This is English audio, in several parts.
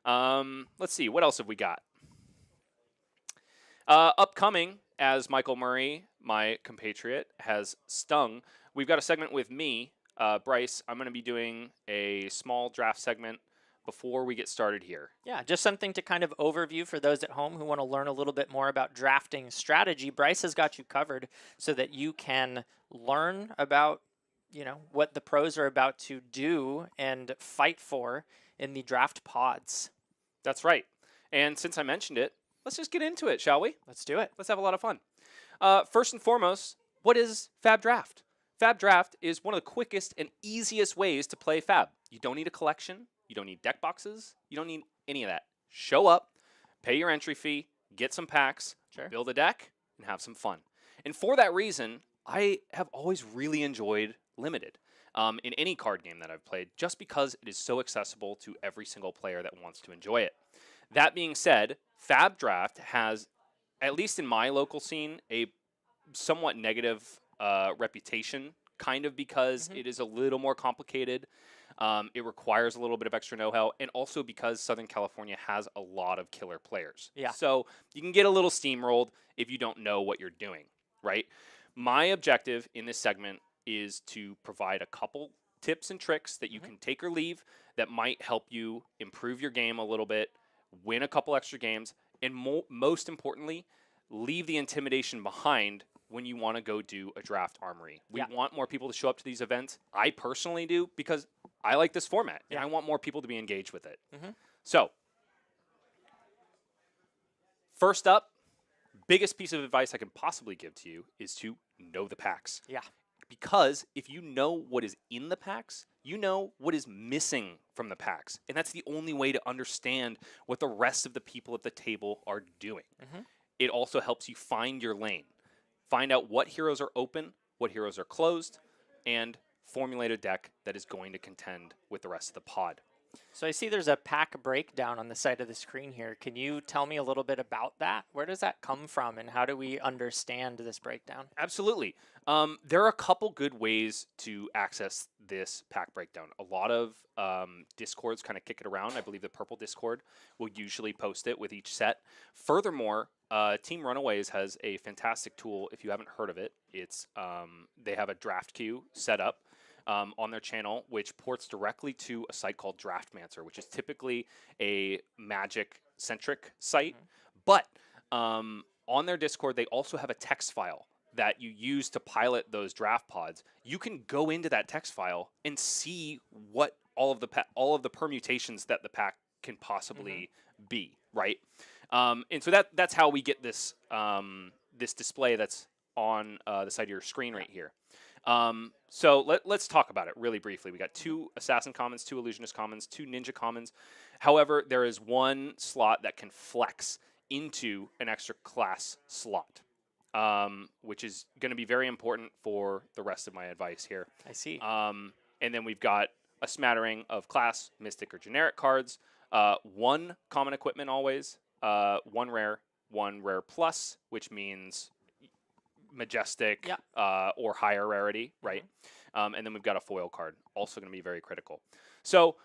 Let's see, what else have we got? Upcoming, as Michael Murray, my compatriot, has stung, we've got a segment with me, Bryce. I'm going to be doing a small draft segment before we get started here. Yeah, just something to kind of overview for those at home who want to learn a little bit more about drafting strategy. Bryce has got you covered so that you can learn about, what the pros are about to do and fight for in the draft pods. That's right. And since I mentioned it, let's just get into it, shall we? Let's do it. Let's have a lot of fun. First and foremost, what is Fab Draft? Fab Draft is one of the quickest and easiest ways to play Fab. You don't need a collection. You don't need deck boxes. You don't need any of that. Show up, pay your entry fee, get some packs, build a deck, and have some fun. And for that reason, I have always really enjoyed Limited in any card game that I've played, just because it is so accessible to every single player that wants to enjoy it. That being said, Fab Draft has, at least in my local scene, a somewhat negative reputation, kind of because it is a little more complicated. It requires a little bit of extra know-how, and also because Southern California has a lot of killer players. Yeah. So you can get a little steamrolled if you don't know what you're doing, right? My objective in this segment is to provide a couple tips and tricks that you can take or leave that might help you improve your game a little bit, win a couple extra games, and most importantly, leave the intimidation behind when you want to go do a draft armory. We want more people to show up to these events. I personally do, because I like this format, and I want more people to be engaged with it. So, first up, biggest piece of advice I can possibly give to you is to know the packs. Yeah. Because if you know what is in the packs, you know what is missing from the packs. And that's the only way to understand what the rest of the people at the table are doing. It also helps you find your lane. Find out what heroes are open, what heroes are closed, and formulate a deck that is going to contend with the rest of the pod. So I see there's a pack breakdown on the side of the screen here. Can you tell me a little bit about that? Where does that come from, and how do we understand this breakdown? Absolutely. There are a couple good ways to access this pack breakdown. A lot of Discords kind of kick it around. I believe the purple Discord will usually post it with each set. Furthermore, Team Runaways has a fantastic tool. If you haven't heard of it, it's they have a draft queue set up on their channel, which ports directly to a site called Draftmancer, which is typically a Magic-centric site. But on their Discord, they also have a text file that you use to pilot those draft pods. You can go into that text file and see what all of the permutations that the pack can possibly be, right? And so that's how we get this this display that's on the side of your screen right here. So let's talk about it really briefly. We got 2 Assassin Commons, 2 Illusionist Commons, 2 Ninja Commons. However, there is one slot that can flex into an extra class slot, which is going to be very important for the rest of my advice here. I see. And then we've got a smattering of class, mystic, or generic cards. 1 common equipment always, 1 rare plus, which means majestic or higher rarity, right? And then we've got a foil card, also going to be very critical. So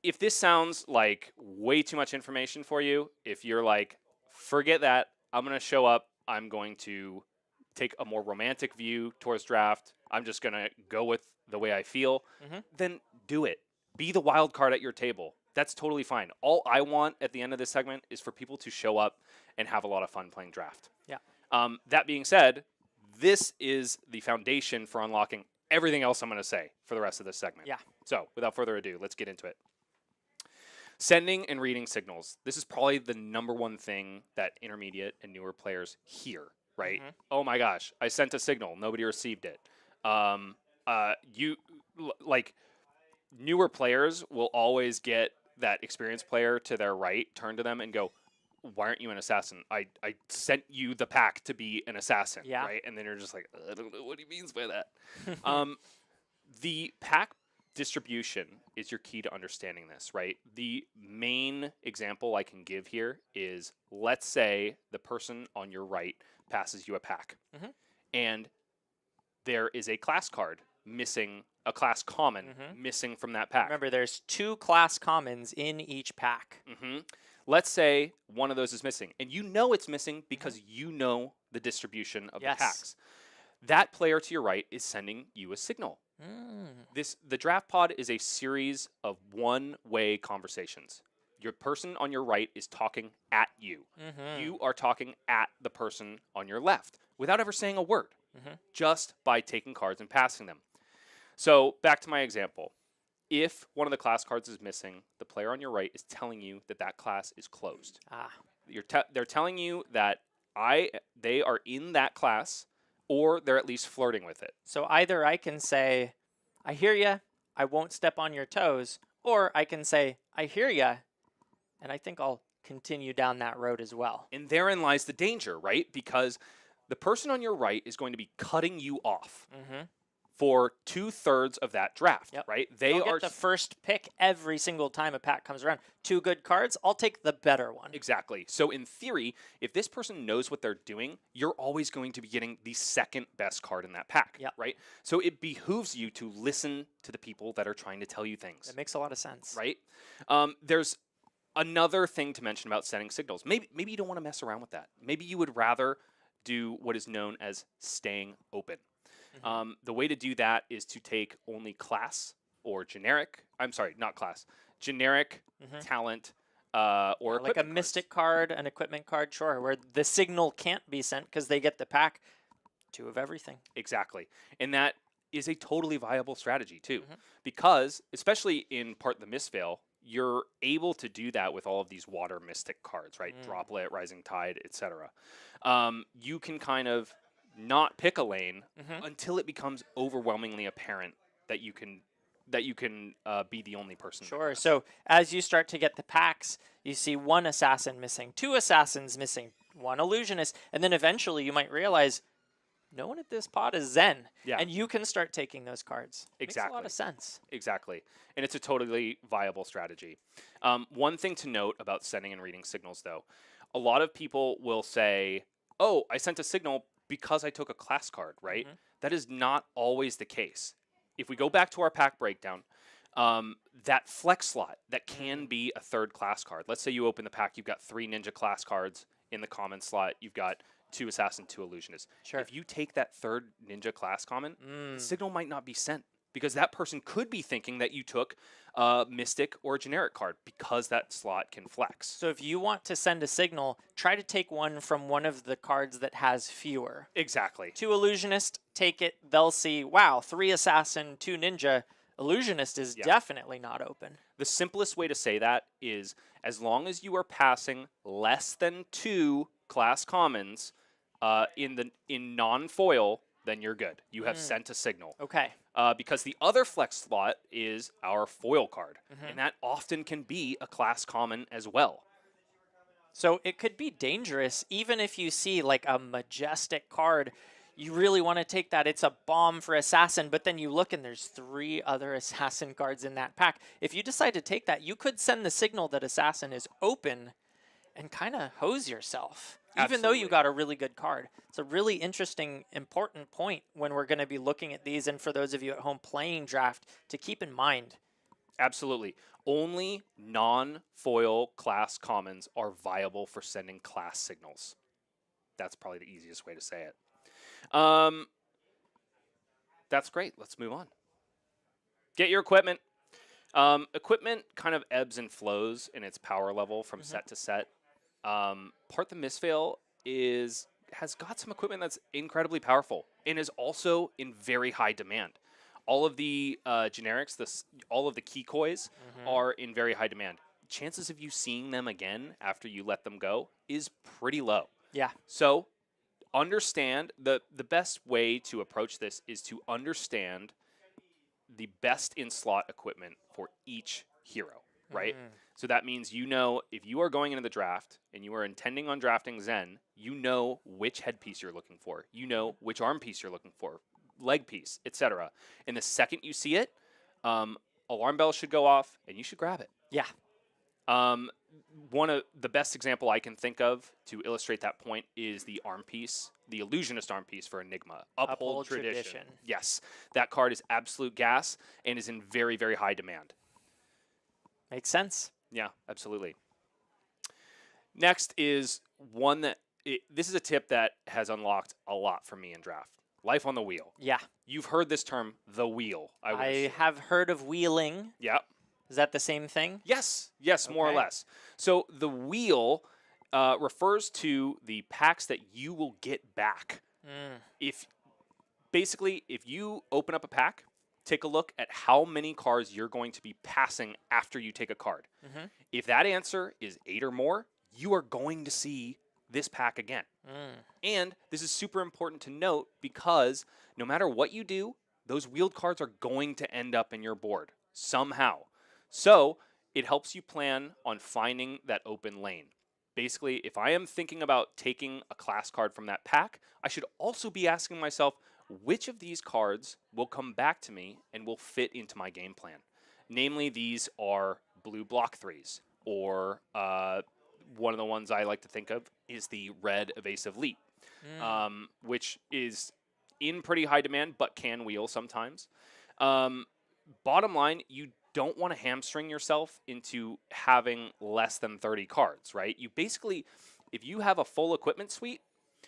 if this sounds like way too much information for you, if you're like, forget that, I'm going to show up, I'm going to take a more romantic view towards draft, I'm just going to go with the way I feel, then do it. Be the wild card at your table. That's totally fine. All I want at the end of this segment is for people to show up and have a lot of fun playing draft. Yeah. That being said, this is the foundation for unlocking everything else I'm going to say for the rest of this segment. Yeah. So without further ado, let's get into it. Sending and reading signals. This is probably the #1 thing that intermediate and newer players hear, right? Oh my gosh, I sent a signal, nobody received it. Newer players will always get that experienced player to their right, turn to them and go, why aren't you an assassin? I sent you the pack to be an assassin, right? And then you're just like, I don't know what he means by that. The pack distribution is your key to understanding this, right? The main example I can give here is, let's say the person on your right passes you a pack, and there is a class card missing, a class common missing from that pack. Remember, there's 2 class commons in each pack. Let's say one of those is missing, and you know it's missing because you know the distribution of the packs. That player to your right is sending you a signal. The draft pod is a series of one-way conversations. Your person on your right is talking at you. You are talking at the person on your left without ever saying a word, just by taking cards and passing them. So back to my example. If one of the class cards is missing, the player on your right is telling you that that class is closed. They're telling you that they are in that class, or they're at least flirting with it. So either I can say, I hear ya, I won't step on your toes, or I can say, I hear ya, and I think I'll continue down that road as well. And therein lies the danger, right? Because the person on your right is going to be cutting you off for 2/3 of that draft, right? They'll get the first pick every single time a pack comes around. 2 good cards, I'll take the better one. Exactly. So in theory, if this person knows what they're doing, you're always going to be getting the second best card in that pack, right? So it behooves you to listen to the people that are trying to tell you things. That makes a lot of sense. Right? There's another thing to mention about sending signals. Maybe you don't want to mess around with that. Maybe you would rather do what is known as staying open. The way to do that is to take only class or generic, not class, generic talent or like a mystic card, an equipment card, sure, where the signal can't be sent because they get the pack 2 of everything. Exactly. And that is a totally viable strategy too, because especially in Part the Misfail, you're able to do that with all of these water mystic cards, right? Droplet, Rising Tide, etc. You can kind of not pick a lane until it becomes overwhelmingly apparent that you can be the only person. Sure. So as you start to get the packs, you see 1 assassin missing, 2 assassins missing, 1 illusionist, and then eventually you might realize no one at this pod is Zen. And you can start taking those cards. Exactly. Makes a lot of sense. Exactly. And it's a totally viable strategy. One thing to note about sending and reading signals, though, a lot of people will say, oh, I sent a signal because I took a class card, right? That is not always the case. If we go back to our pack breakdown, that flex slot, that can be a 3rd class card. Let's say you open the pack, you've got 3 ninja class cards in the common slot, you've got 2 assassin, 2 illusionists. Sure. If you take that 3rd ninja class common, the signal might not be sent, because that person could be thinking that you took a mystic or a generic card, because that slot can flex. So if you want to send a signal, try to take one from one of the cards that has fewer. Exactly. 2 illusionist, take it, they'll see, wow, 3 assassin, 2 ninja. Illusionist is definitely not open. The simplest way to say that is, as long as you are passing less than 2 class commons in non-foil, then you're good. You have sent a signal. Okay. Because the other flex slot is our foil card, and that often can be a class common as well. So it could be dangerous, even if you see like a majestic card. You really want to take that. It's a bomb for assassin, but then you look and there's 3 other assassin cards in that pack. If you decide to take that, you could send the signal that assassin is open and kind of hose yourself. Even though you got a really good card. It's a really interesting, important point when we're going to be looking at these, and for those of you at home playing draft, to keep in mind. Absolutely. Only non-foil class commons are viable for sending class signals. That's probably the easiest way to say it. That's great. Let's move on. Get your equipment. Equipment kind of ebbs and flows in its power level from set to set. Part the Misfail has got some equipment that's incredibly powerful and is also in very high demand. All of the generics, all of the keycoys are in very high demand. Chances of you seeing them again after you let them go is pretty low. Yeah. So understand the best way to approach this is to understand the best in slot equipment for each hero, right? So that means, you know, if you are going into the draft and you are intending on drafting Zen, you know which headpiece you're looking for. You know which arm piece you're looking for, leg piece, etc. And the second you see it, alarm bells should go off and you should grab it. Yeah. Um, one of the best example I can think of to illustrate that point is the arm piece, the illusionist arm piece for Enigma. Uphold tradition. Yes, that card is absolute gas and is in very, very high demand. Makes sense. Yeah, absolutely. Next is one that this is a tip that has unlocked a lot for me in draft. Life on the wheel. Yeah. You've heard this term, the wheel. I have heard of wheeling. Yeah. Is that the same thing? Yes, more or Okay. less. So the wheel refers to the packs that you will get back. If you open up a pack, take a look at how many cards you're going to be passing after you take a card. If that answer is 8 or more, you are going to see this pack again. And this is super important to note because no matter what you do, those wheeled cards are going to end up in your board somehow. So it helps you plan on finding that open lane. Basically, if I am thinking about taking a class card from that pack, I should also be asking myself, which of these cards will come back to me and will fit into my game plan? Namely, these are blue block 3s, or one of the ones I like to think of is the red evasive leap, which is in pretty high demand but can wheel sometimes. Bottom line, you don't want to hamstring yourself into having less than 30 cards, right? You basically, if you have a full equipment suite,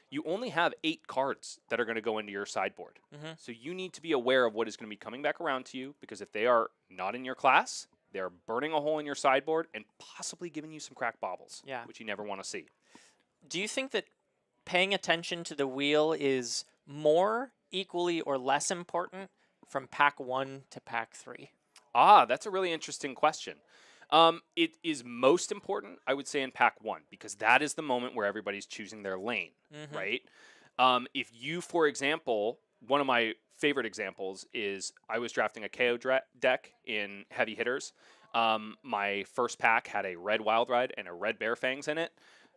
you only have 8 cards that are going to go into your sideboard. So you need to be aware of what is going to be coming back around to you, because if they are not in your class, they're burning a hole in your sideboard and possibly giving you some cracked baubles, which you never want to see. Do you think that paying attention to the wheel is more, equally, or less important from pack 1 to pack 3? That's a really interesting question. It is most important, I would say, in pack 1, because that is the moment where everybody's choosing their lane, right? If you, for example, one of my favorite examples is I was drafting a KO deck in heavy hitters. My first pack had a red Wild Ride and a red Bear Fangs in it.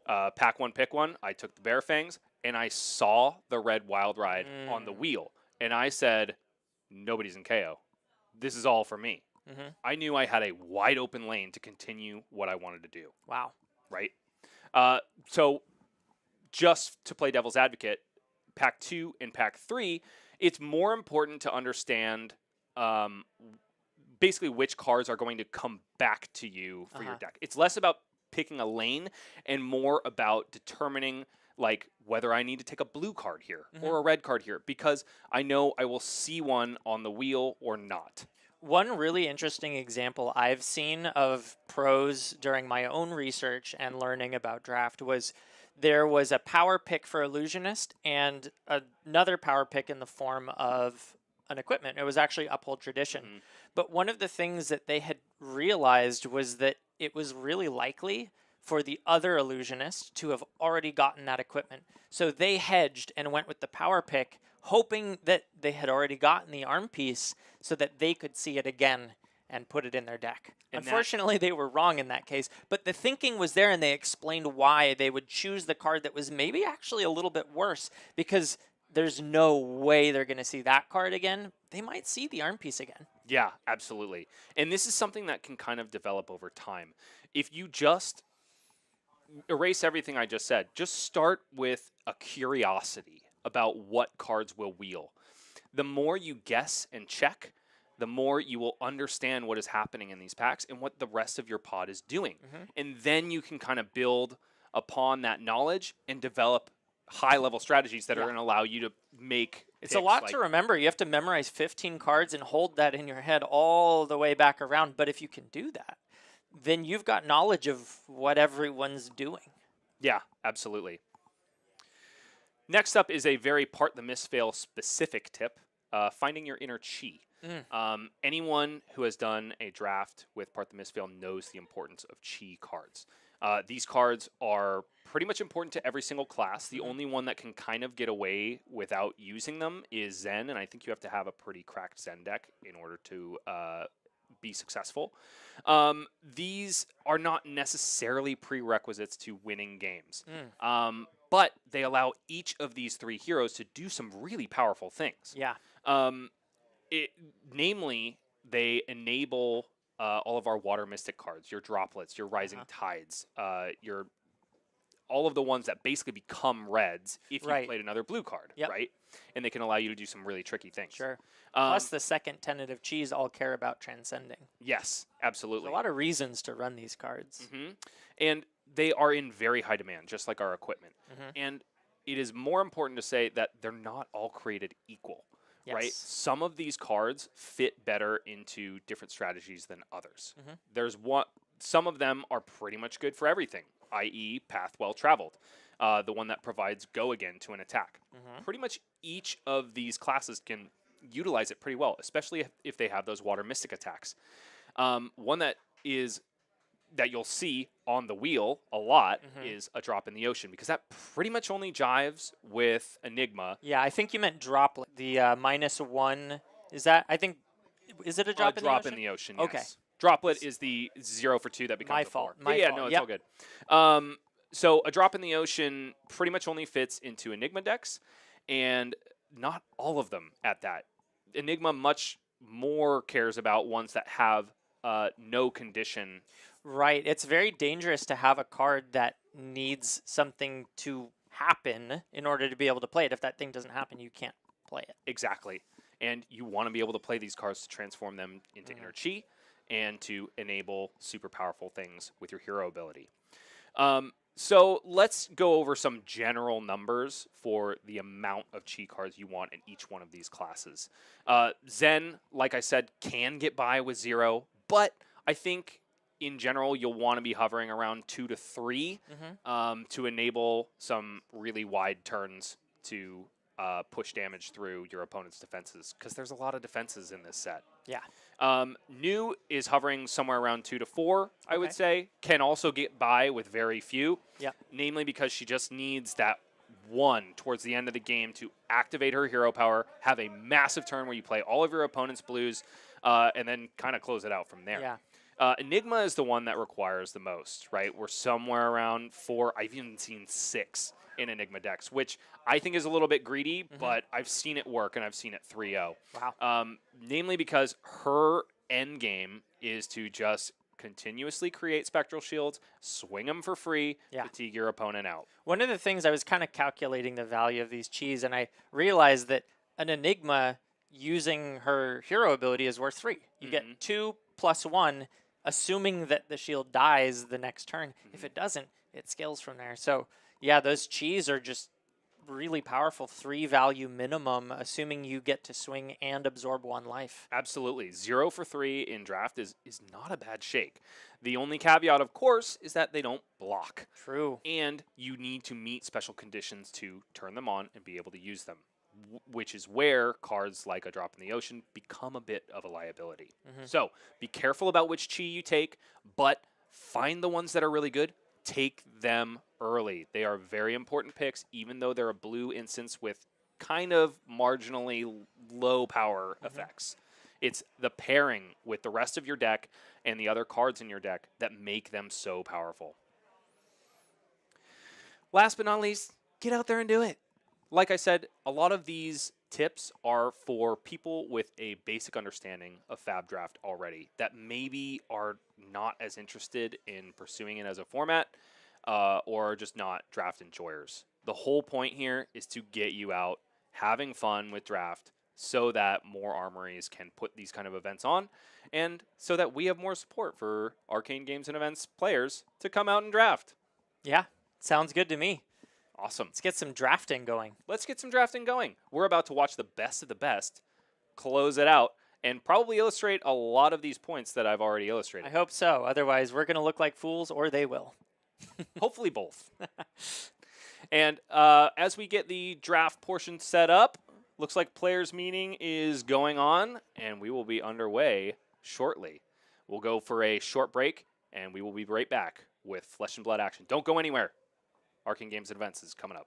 Pack 1, pick 1. I took the Bear Fangs, and I saw the red Wild Ride on the wheel, and I said, nobody's in KO. This is all for me. I knew I had a wide open lane to continue what I wanted to do. Wow. Right? So just to play devil's advocate, pack 2 and pack 3, it's more important to understand basically which cards are going to come back to you for your deck. It's less about picking a lane and more about determining like whether I need to take a blue card here or a red card here, because I know I will see one on the wheel or not. One really interesting example I've seen of pros during my own research and learning about draft was there was a power pick for Illusionist and another power pick in the form of an equipment. It was actually Uphold Tradition. But one of the things that they had realized was that it was really likely for the other Illusionist to have already gotten that equipment. So they hedged and went with the power pick, hoping that they had already gotten the arm piece so that they could see it again and put it in their deck. And unfortunately, they were wrong in that case, but the thinking was there, and they explained why they would choose the card that was maybe actually a little bit worse, because there's no way they're going to see that card again. They might see the arm piece again. Yeah, absolutely. And this is something that can kind of develop over time. If you just erase everything I just said, just start with a curiosity about what cards will wheel. The more you guess and check, the more you will understand what is happening in these packs and what the rest of your pod is doing. And then you can kind of build upon that knowledge and develop high-level strategies that are going to allow you to make It's a lot to remember. You have to memorize 15 cards and hold that in your head all the way back around. But if you can do that, then you've got knowledge of what everyone's doing. Yeah, absolutely. Next up is a very part the misfail specific tip, finding your inner chi. Anyone who has done a draft with part the misfail knows the importance of chi cards. These cards are pretty much important to every single class. The only one that can kind of get away without using them is Zen, and I think you have to have a pretty cracked Zen deck in order to be successful. These are not necessarily prerequisites to winning games, but they allow each of these 3 heroes to do some really powerful things. Yeah. Namely, they enable all of our water mystic cards, your droplets, your rising tides, your all of the ones that basically become reds if you Right. played another blue card, Yep. right? And they can allow you to do some really tricky things. Sure. Plus, the second tentative cheese all care about transcending. Yes, There's absolutely. a lot of reasons to run these cards. And they are in very high demand, just like our equipment. And it is more important to say that they're not all created equal, right? Yes. Some of these cards fit better into different strategies than others. Some of them are pretty much good for everything, i.e. path well traveled, the one that provides go again to an attack. Pretty much each of these classes can utilize it pretty well, especially if they have those water mystic attacks. One that you'll see on the wheel a lot is a drop in the ocean, because that pretty much only jives with Enigma. Yeah, I think you meant droplet. The -1, is that, I think, is it a drop in the ocean? In the ocean, Okay. yes. Droplet is the 0 for 2 that becomes My a 4. fault. My yeah, fault. no, it's Yep. all good. So a drop in the ocean pretty much only fits into Enigma decks, and not all of them at that. Enigma much more cares about ones that have no condition. Right. It's very dangerous to have a card that needs something to happen in order to be able to play it. If that thing doesn't happen, you can't play it. Exactly. And you want to be able to play these cards to transform them into inner chi and to enable super powerful things with your hero ability. So let's go over some general numbers for the amount of chi cards you want in each one of these classes. Zen, like I said, can get by with 0, but I think in general you'll want to be hovering around 2 to 3 to enable some really wide turns to push damage through your opponent's defenses, because there's a lot of defenses in this set. Yeah. New is hovering somewhere around 2 to 4, I would Okay. say. Can also get by with very few. Yep. Namely because she just needs that 1 towards the end of the game to activate her hero power, have a massive turn where you play all of your opponent's blues, and then kind of close it out from there. Yeah. Enigma is the one that requires the most, right? We're somewhere around 4. I've even seen 6 in Enigma decks, which I think is a little bit greedy, but I've seen it work, and I've seen it 3-0. Wow. Namely because her end game is to just continuously create spectral shields, swing them for free, Yeah. fatigue your opponent out. One of the things, I was kind of calculating the value of these cheese, and I realized that an Enigma using her hero ability is worth 3. You get 2 plus 1, assuming that the shield dies the next turn. If it doesn't, it scales from there. So yeah, those cheese are just really powerful. 3 value minimum, assuming you get to swing and absorb 1 life. Absolutely. 0 for 3 in draft is not a bad shake. The only caveat, of course, is that they don't block. True. And you need to meet special conditions to turn them on and be able to use them, which is where cards like a drop in the ocean become a bit of a liability. So be careful about which chi you take, but find the ones that are really good. Take them early. They are very important picks, even though they're a blue instance with kind of marginally low power effects. It's the pairing with the rest of your deck and the other cards in your deck that make them so powerful. Last but not least, get out there and do it. Like I said, a lot of these tips are for people with a basic understanding of Fab Draft already that maybe are not as interested in pursuing it as a format or just not draft enjoyers. The whole point here is to get you out having fun with draft so that more armories can put these kind of events on, and so that we have more support for Arcane Games and Events players to come out and draft. Yeah, sounds good to me. Awesome. Let's get some drafting going. Let's get some drafting going. We're about to watch the best of the best, close it out, and probably illustrate a lot of these points that I've already illustrated. I hope so. Otherwise, we're going to look like fools, or they will. Hopefully both. And as we get the draft portion set up, looks like players' meeting is going on, and we will be underway shortly. We'll go for a short break, and we will be right back with Flesh and Blood action. Don't go anywhere. Arcane Games and Events is coming up.